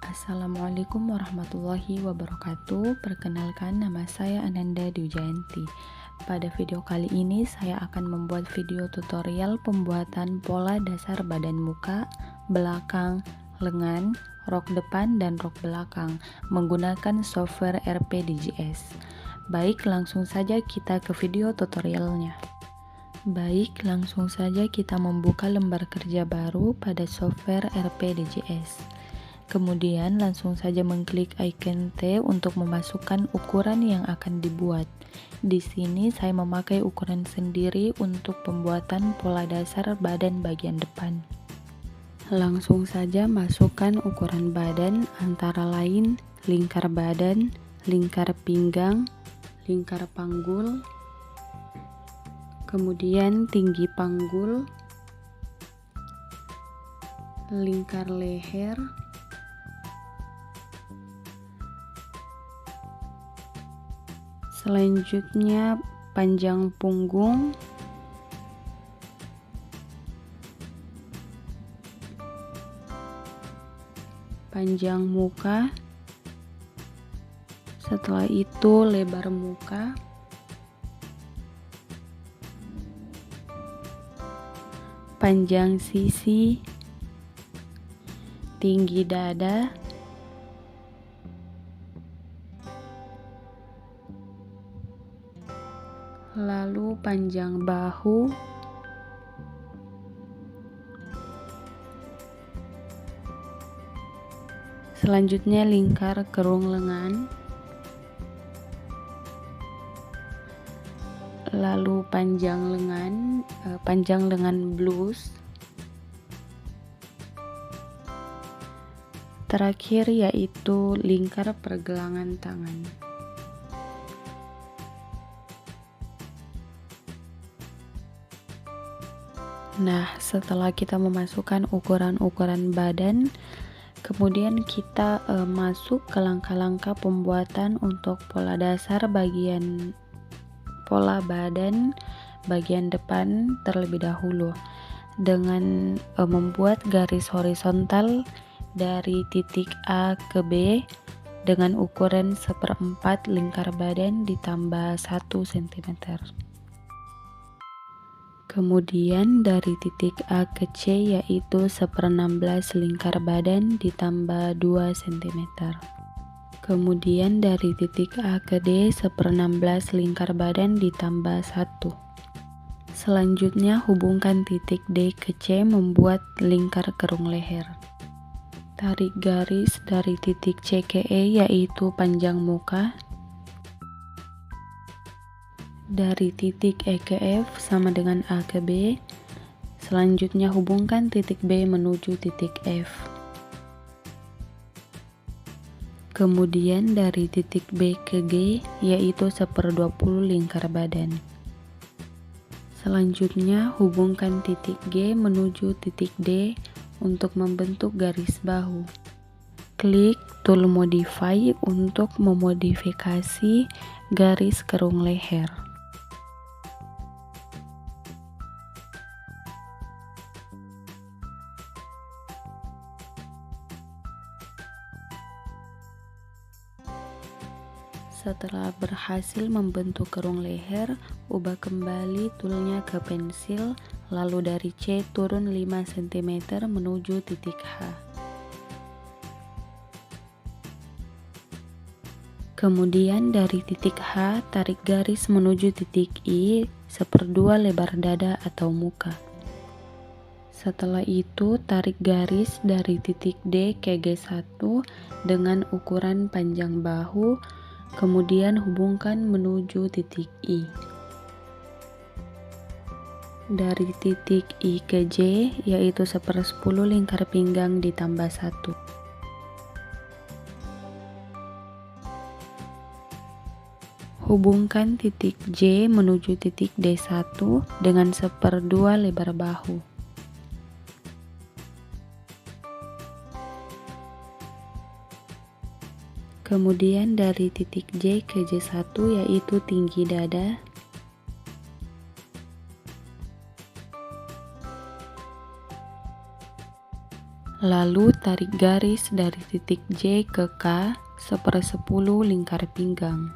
Assalamualaikum warahmatullahi wabarakatuh. Perkenalkan, nama saya Ananda Dwijayanti. Pada video kali ini saya akan membuat video tutorial pembuatan pola dasar badan muka, belakang, lengan, rok depan dan rok belakang menggunakan software RPDGS. Baik, langsung saja kita ke video tutorialnya. Baik, langsung saja kita membuka lembar kerja baru pada software RPDGS. Kemudian langsung saja mengklik icon T untuk memasukkan ukuran yang akan dibuat. Di sini saya memakai ukuran sendiri untuk pembuatan pola dasar badan bagian depan. Langsung saja masukkan ukuran badan antara lain lingkar badan, lingkar pinggang, lingkar panggul, kemudian tinggi panggul, lingkar leher, selanjutnya panjang punggung, panjang muka, setelah itu lebar muka, panjang sisi, tinggi dada, lalu panjang bahu, selanjutnya lingkar kerung lengan, lalu panjang lengan blus, terakhir yaitu lingkar pergelangan tangan. Nah, setelah kita memasukkan ukuran-ukuran badan, kemudian kita masuk ke langkah-langkah pembuatan untuk pola dasar pola badan bagian depan terlebih dahulu dengan membuat garis horizontal dari titik A ke B dengan ukuran 1/4 lingkar badan ditambah 1 cm. Kemudian dari titik A ke C yaitu 1/16 lingkar badan ditambah 2 cm. Kemudian dari titik A ke D 1/16 lingkar badan ditambah 1. Selanjutnya hubungkan titik D ke C membuat lingkar kerung leher. Tarik garis dari titik C ke E yaitu panjang muka. Dari titik E ke F sama dengan A ke B. Selanjutnya hubungkan titik B menuju titik F. Kemudian dari titik B ke G yaitu 1/20 lingkar badan. Selanjutnya hubungkan titik G menuju titik D untuk membentuk garis bahu. Klik tool modify untuk memodifikasi garis kerung leher. Setelah berhasil membentuk kerung leher, ubah kembali toolnya ke pensil, lalu dari C turun 5 cm menuju titik H. Kemudian dari titik H, tarik garis menuju titik I 1/2 lebar dada atau muka. Setelah itu, tarik garis dari titik D ke G1 dengan ukuran panjang bahu, kemudian hubungkan menuju titik I. Dari titik I ke J yaitu 1/10 lingkar pinggang ditambah 1. Hubungkan titik J menuju titik D1 dengan 1/2 lebar bahu. Kemudian dari titik J ke J1 yaitu tinggi dada. Lalu tarik garis dari titik J ke K 1/10 lingkar pinggang.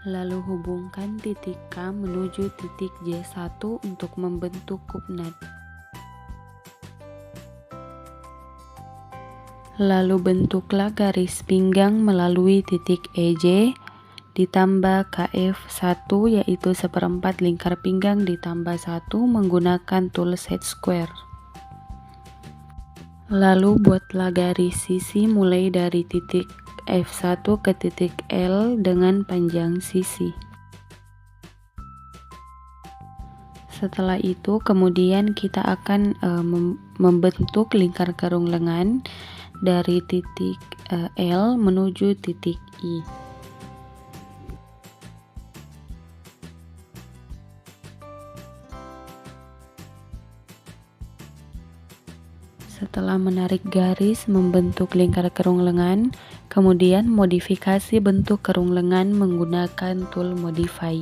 Lalu hubungkan titik K menuju titik J1 untuk membentuk kupnat. Lalu bentuklah garis pinggang melalui titik EJ ditambah KF1 yaitu 1/4 lingkar pinggang ditambah 1 menggunakan tool set square. Lalu buatlah garis sisi mulai dari titik F1 ke titik L dengan panjang sisi. Setelah itu kemudian kita akan membentuk lingkar kerung lengan dari titik L menuju titik I. Setelah menarik garis membentuk lingkar kerung lengan, kemudian modifikasi bentuk kerung lengan menggunakan tool modify.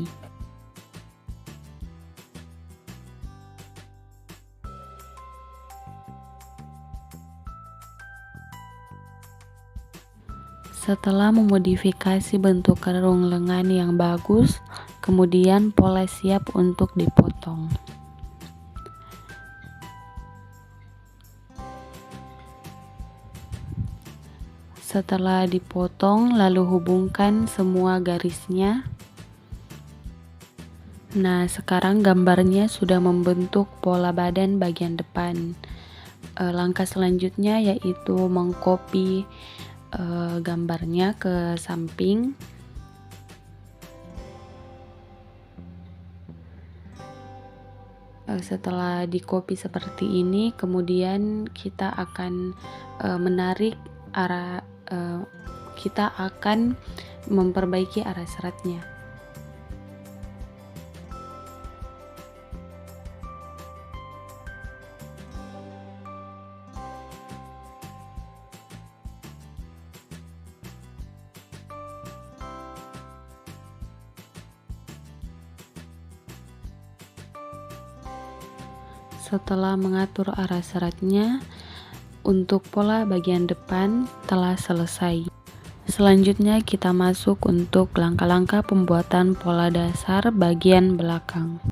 Setelah memodifikasi bentuk kerung lengan yang bagus, kemudian pola siap untuk dipotong. Setelah dipotong, lalu hubungkan semua garisnya. Nah, sekarang gambarnya sudah membentuk pola badan bagian depan. Langkah selanjutnya yaitu mengcopy gambarnya ke samping. Setelah di copy seperti ini, kemudian kita akan menarik arah, kita akan memperbaiki arah seratnya. Setelah mengatur arah seratnya, untuk pola bagian depan telah selesai. Selanjutnya kita masuk untuk langkah-langkah pembuatan pola dasar bagian belakang.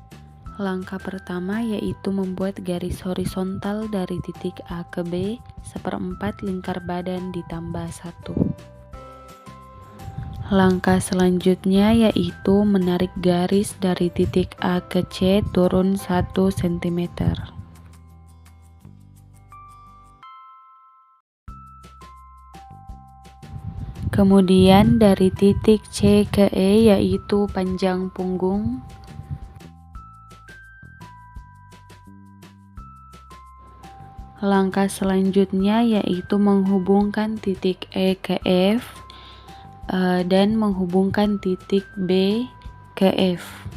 Langkah pertama yaitu membuat garis horizontal dari titik A ke B 1/4 lingkar badan ditambah 1. Langkah selanjutnya yaitu menarik garis dari titik A ke C turun 1 cm. Kemudian dari titik C ke E yaitu panjang punggung. Langkah selanjutnya yaitu menghubungkan titik E ke F dan menghubungkan titik B ke F.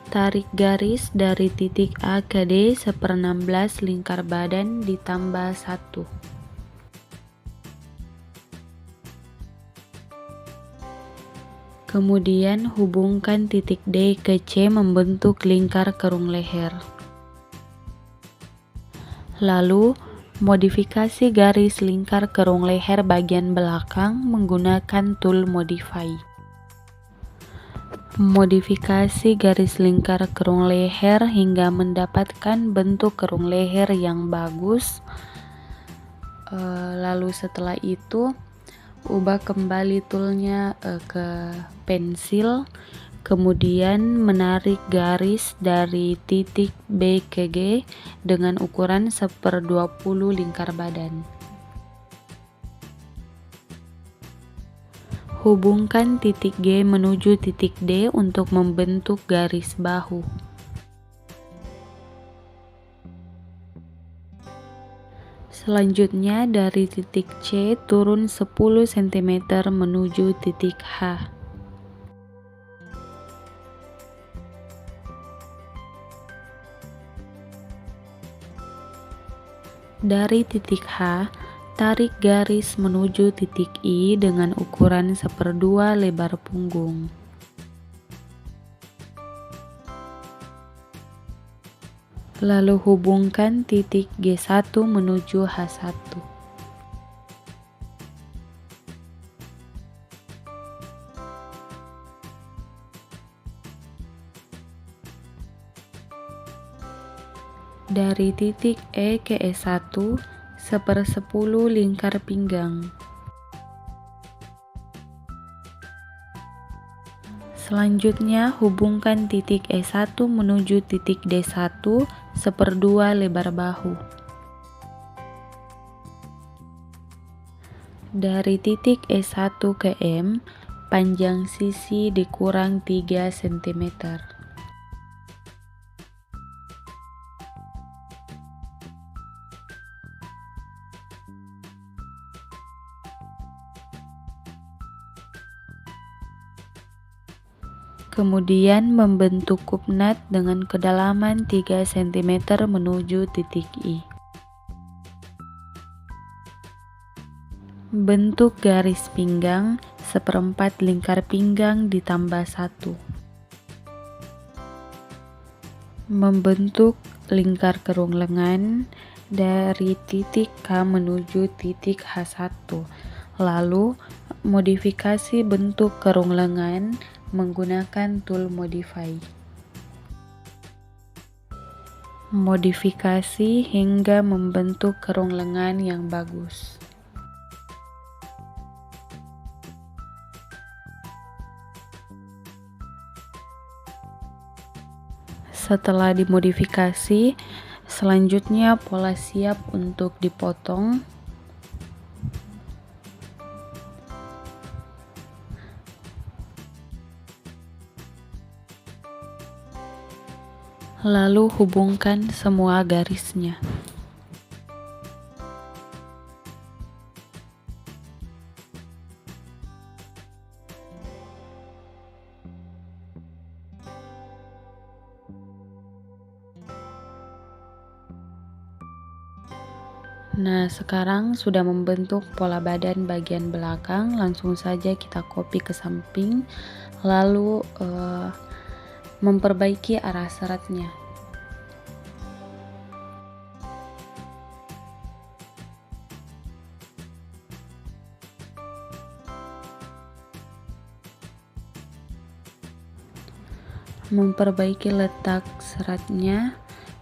Tarik garis dari titik A ke D 1/16 lingkar badan ditambah 1. Kemudian hubungkan titik D ke C membentuk lingkar kerung leher. Lalu modifikasi garis lingkar kerung leher bagian belakang menggunakan tool modify. Modifikasi garis lingkar kerung leher hingga mendapatkan bentuk kerung leher yang bagus. Lalu setelah itu ubah kembali toolnya ke pensil, kemudian menarik garis dari titik B ke G dengan ukuran 1/20 lingkar badan. Hubungkan titik G menuju titik D untuk membentuk garis bahu. Selanjutnya dari titik C turun 10 cm menuju titik H. Dari titik H, tarik garis menuju titik I dengan ukuran 1/2 lebar punggung. Lalu hubungkan titik G1 menuju H1. Dari titik E ke E1, 1/10 lingkar pinggang. Selanjutnya, hubungkan titik E1 menuju titik D1, 1/2 lebar bahu. Dari titik E1 ke M, panjang sisi dikurang 3 cm. Kemudian membentuk kupnat dengan kedalaman 3 cm menuju titik I. Bentuk garis pinggang 1/4 lingkar pinggang ditambah 1. Membentuk lingkar kerung lengan dari titik K menuju titik H1. Lalu modifikasi bentuk kerung lengan menggunakan tool modify. Modifikasi hingga membentuk kerung lengan yang bagus. Setelah dimodifikasi, selanjutnya pola siap untuk dipotong. Lalu hubungkan semua garisnya. Nah, sekarang sudah membentuk pola badan bagian belakang, langsung saja kita copy ke samping, lalu memperbaiki arah seratnya. Memperbaiki letak seratnya,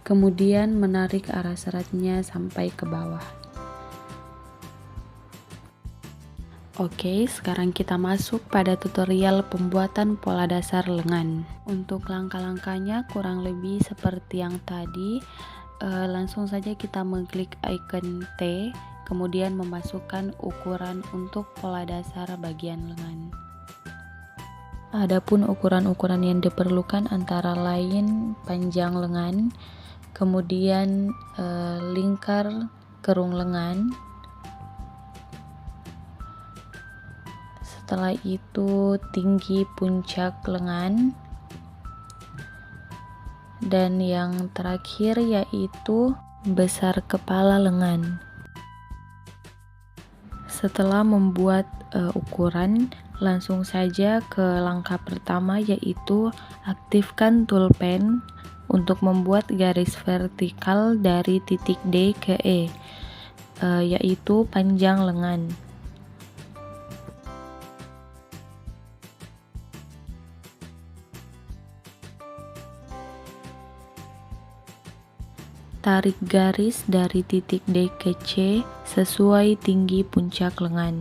kemudian menarik arah seratnya sampai ke bawah. Oke, sekarang kita masuk pada tutorial pembuatan pola dasar lengan. Untuk langkah-langkahnya kurang lebih seperti yang tadi. Langsung saja kita mengklik icon T, kemudian memasukkan ukuran untuk pola dasar bagian lengan. Adapun ukuran-ukuran yang diperlukan antara lain panjang lengan, kemudian lingkar kerung lengan. Setelah itu tinggi puncak lengan, dan yang terakhir yaitu besar kepala lengan. Setelah membuat ukuran, langsung saja ke langkah pertama, yaitu aktifkan tool pen untuk membuat garis vertikal dari titik D ke E, yaitu panjang lengan. Tarik garis dari titik D ke C sesuai tinggi puncak lengan.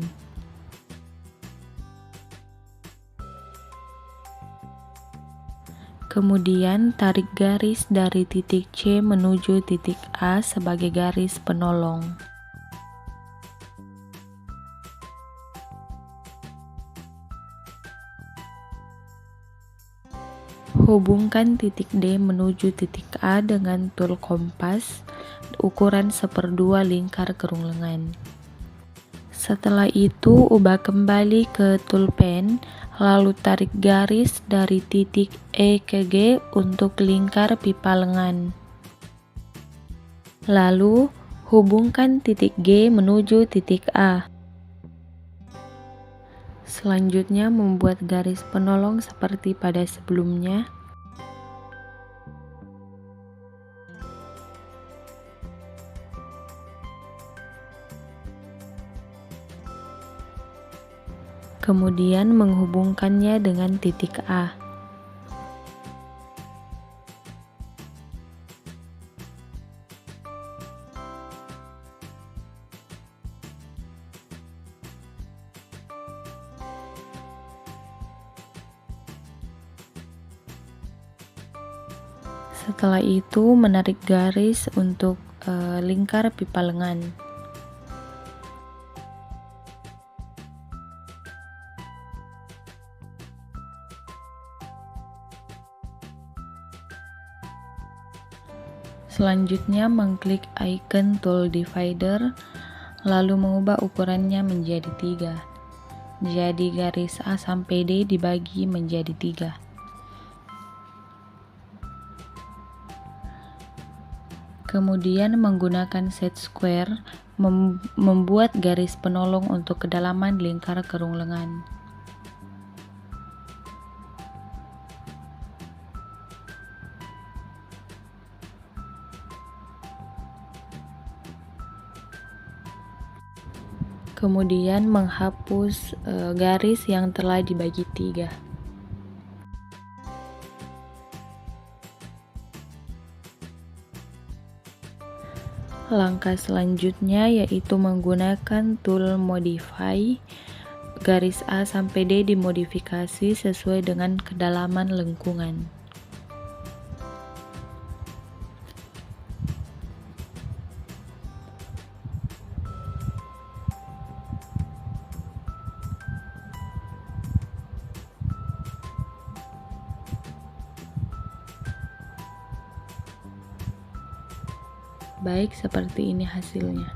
Kemudian tarik garis dari titik C menuju titik A sebagai garis penolong. Hubungkan titik D menuju titik A dengan tool kompas ukuran 1/2 lingkar kerung lengan. Setelah itu ubah kembali ke tool pen, lalu tarik garis dari titik E ke G untuk lingkar pipa lengan. Lalu hubungkan titik G menuju titik A. Selanjutnya membuat garis penolong seperti pada sebelumnya. kemudian menghubungkannya dengan titik A. Setelah itu menarik garis untuk lingkar pipa lengan. Selanjutnya mengklik icon tool divider, lalu mengubah ukurannya menjadi 3. Jadi garis A sampai D dibagi menjadi 3. Kemudian menggunakan set square membuat garis penolong untuk kedalaman lingkar kerung lengan. Kemudian menghapus garis yang telah dibagi 3. Langkah selanjutnya yaitu menggunakan tool modify, garis A sampai D dimodifikasi sesuai dengan kedalaman lengkungan. Baik, seperti ini hasilnya.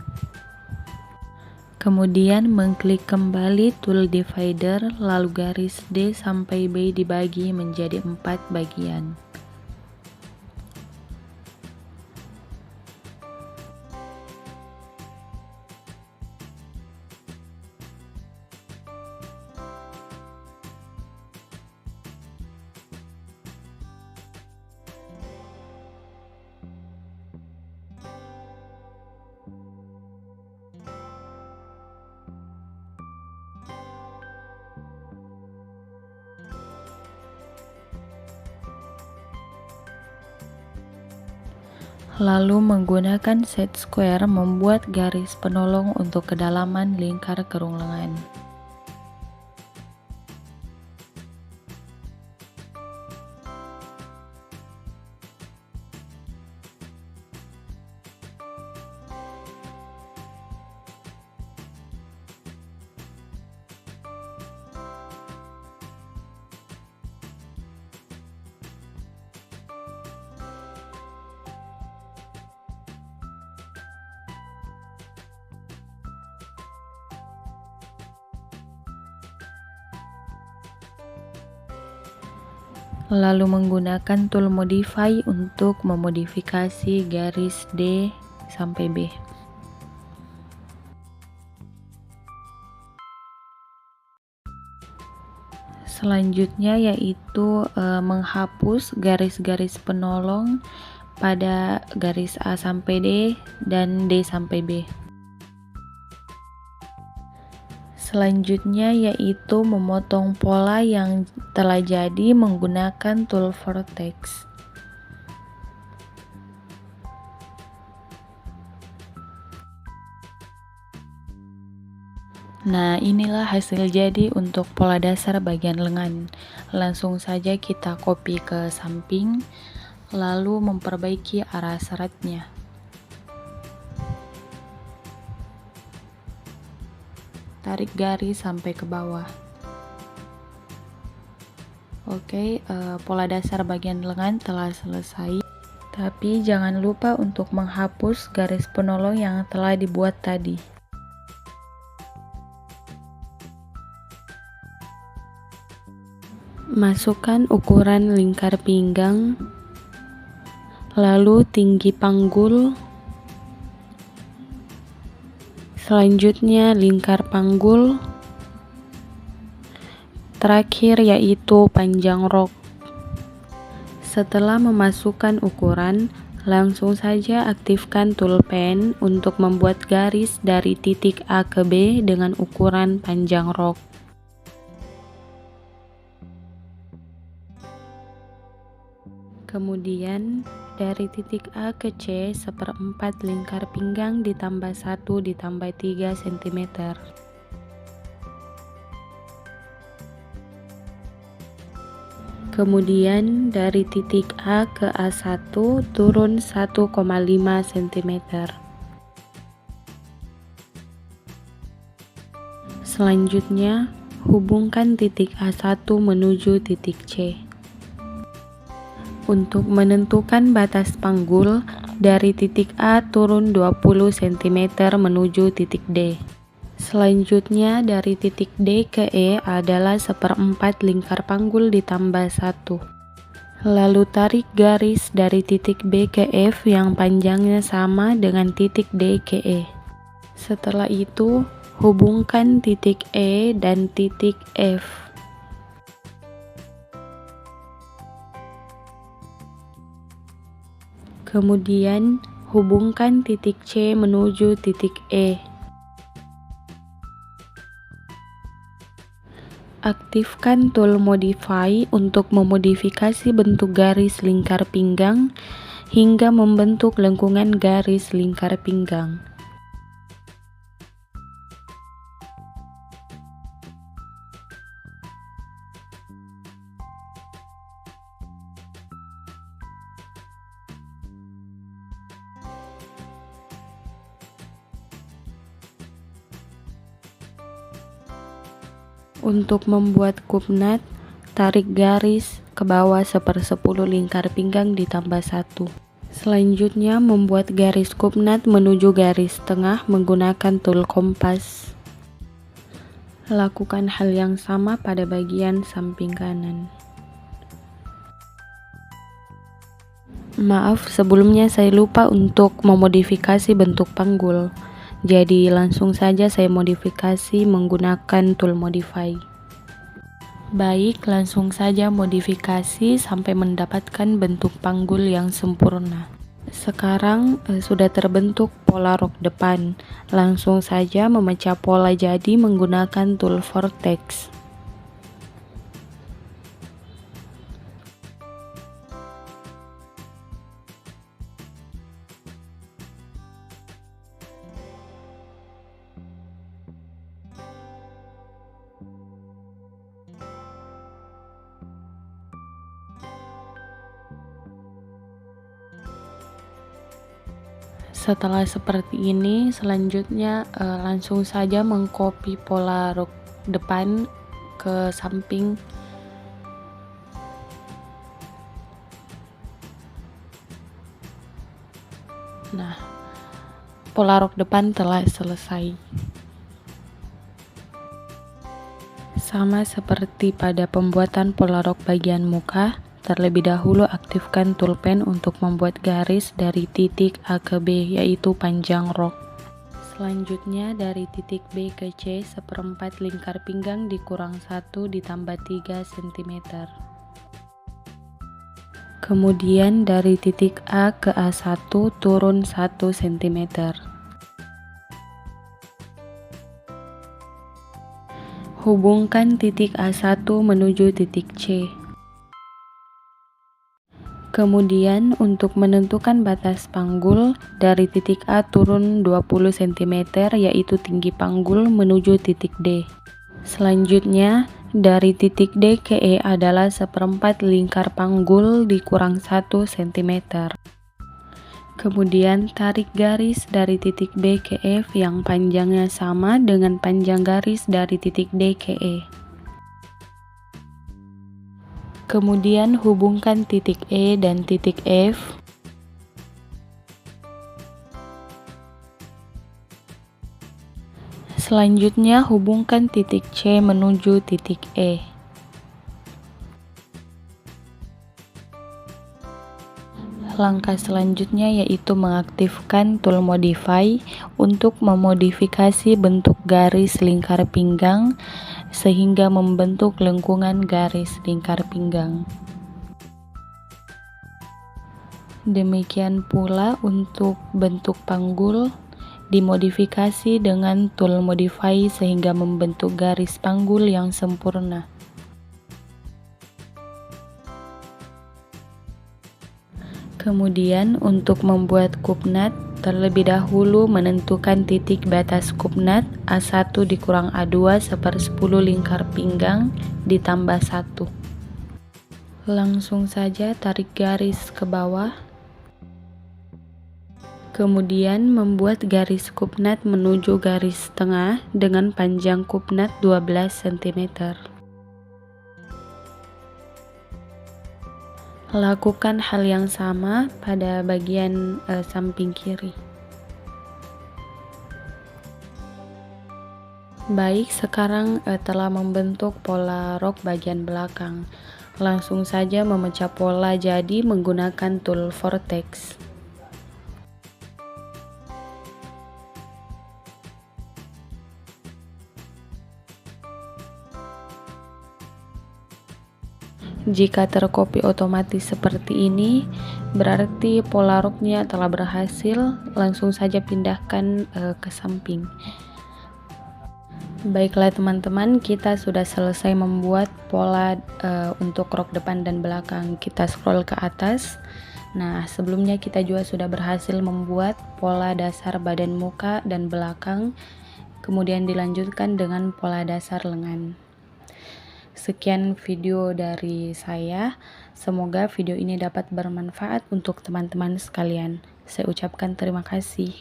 Kemudian mengklik kembali tool divider, lalu garis D sampai B dibagi menjadi 4 bagian. Lalu menggunakan set square membuat garis penolong untuk kedalaman lingkar kerung lengan. Lalu menggunakan tool modify untuk memodifikasi garis D sampai B. Selanjutnya yaitu menghapus garis-garis penolong pada garis A sampai D dan D sampai B. Selanjutnya yaitu memotong pola yang telah jadi menggunakan tool vertex. Nah, inilah hasil jadi untuk pola dasar bagian lengan. Langsung saja kita copy ke samping, lalu memperbaiki arah seratnya. Tarik garis sampai ke bawah. Oke, pola dasar bagian lengan telah selesai. Tapi jangan lupa untuk menghapus garis penolong yang telah dibuat tadi. Masukkan ukuran lingkar pinggang, lalu tinggi panggul, selanjutnya lingkar panggul, terakhir yaitu panjang rok. Setelah memasukkan ukuran, langsung saja aktifkan tool pen untuk membuat garis dari titik A ke B dengan ukuran panjang rok. Kemudian dari titik A ke C 1/4 lingkar pinggang ditambah 1 ditambah 3 cm. Kemudian dari titik A ke A1 turun 1,5 cm. Selanjutnya, hubungkan titik A1 menuju titik C. Untuk menentukan batas panggul, dari titik A turun 20 cm menuju titik D. Selanjutnya dari titik D ke E adalah 1/4 lingkar panggul ditambah 1. Lalu tarik garis dari titik B ke F yang panjangnya sama dengan titik D ke E. Setelah itu, hubungkan titik E dan titik F. Kemudian, hubungkan titik C menuju titik E. Aktifkan tool modify untuk memodifikasi bentuk garis lingkar pinggang hingga membentuk lengkungan garis lingkar pinggang. Untuk membuat kupnat, tarik garis ke bawah 1/10 lingkar pinggang ditambah 1. Selanjutnya membuat garis kupnat menuju garis tengah menggunakan tool kompas. Lakukan hal yang sama pada bagian samping kanan. Maaf, sebelumnya saya lupa untuk memodifikasi bentuk panggul. Jadi langsung saja saya modifikasi menggunakan tool modify. Baik, langsung saja modifikasi sampai mendapatkan bentuk panggul yang sempurna. Sekarang sudah terbentuk pola rok depan. Langsung saja memecah pola jadi menggunakan tool vortex. Setelah seperti ini, selanjutnya langsung saja mengcopy pola rok depan ke samping. Nah, pola rok depan telah selesai. Sama seperti pada pembuatan pola rok bagian muka, terlebih dahulu aktifkan tool pen untuk membuat garis dari titik A ke B, yaitu panjang rok. Selanjutnya dari titik B ke C 1/4 lingkar pinggang dikurang 1 ditambah 3 cm. Kemudian dari titik A ke A1 turun 1 cm. Hubungkan titik A1 menuju titik C. Kemudian untuk menentukan batas panggul, dari titik A turun 20 cm yaitu tinggi panggul menuju titik D. Selanjutnya dari titik D ke E adalah 1/4 lingkar panggul dikurang 1 cm. Kemudian tarik garis dari titik B ke F yang panjangnya sama dengan panjang garis dari titik D ke E. Kemudian hubungkan titik E dan titik F. Selanjutnya hubungkan titik C menuju titik E. Langkah selanjutnya yaitu mengaktifkan tool modify untuk memodifikasi bentuk garis lingkar pinggang sehingga membentuk lengkungan garis lingkar pinggang. Demikian pula untuk bentuk panggul dimodifikasi dengan tool modify sehingga membentuk garis panggul yang sempurna. Kemudian untuk membuat kupnat, terlebih dahulu menentukan titik batas kupnat A1 dikurang A2 seper 10 lingkar pinggang ditambah 1. Langsung saja tarik garis ke bawah. Kemudian membuat garis kupnat menuju garis tengah dengan panjang kupnat 12 cm. Lakukan hal yang sama pada bagian samping kiri. Baik, sekarang telah membentuk pola rok bagian belakang. Langsung saja memecah pola jadi menggunakan tool vortex. Jika tercopy otomatis seperti ini, berarti pola roknya telah berhasil. Langsung saja pindahkan ke samping. Baiklah teman-teman, kita sudah selesai membuat pola untuk rok depan dan belakang. Kita scroll ke atas. Nah, sebelumnya kita juga sudah berhasil membuat pola dasar badan muka dan belakang, kemudian dilanjutkan dengan pola dasar lengan. Sekian video dari saya, semoga video ini dapat bermanfaat untuk teman-teman sekalian. Saya ucapkan terima kasih.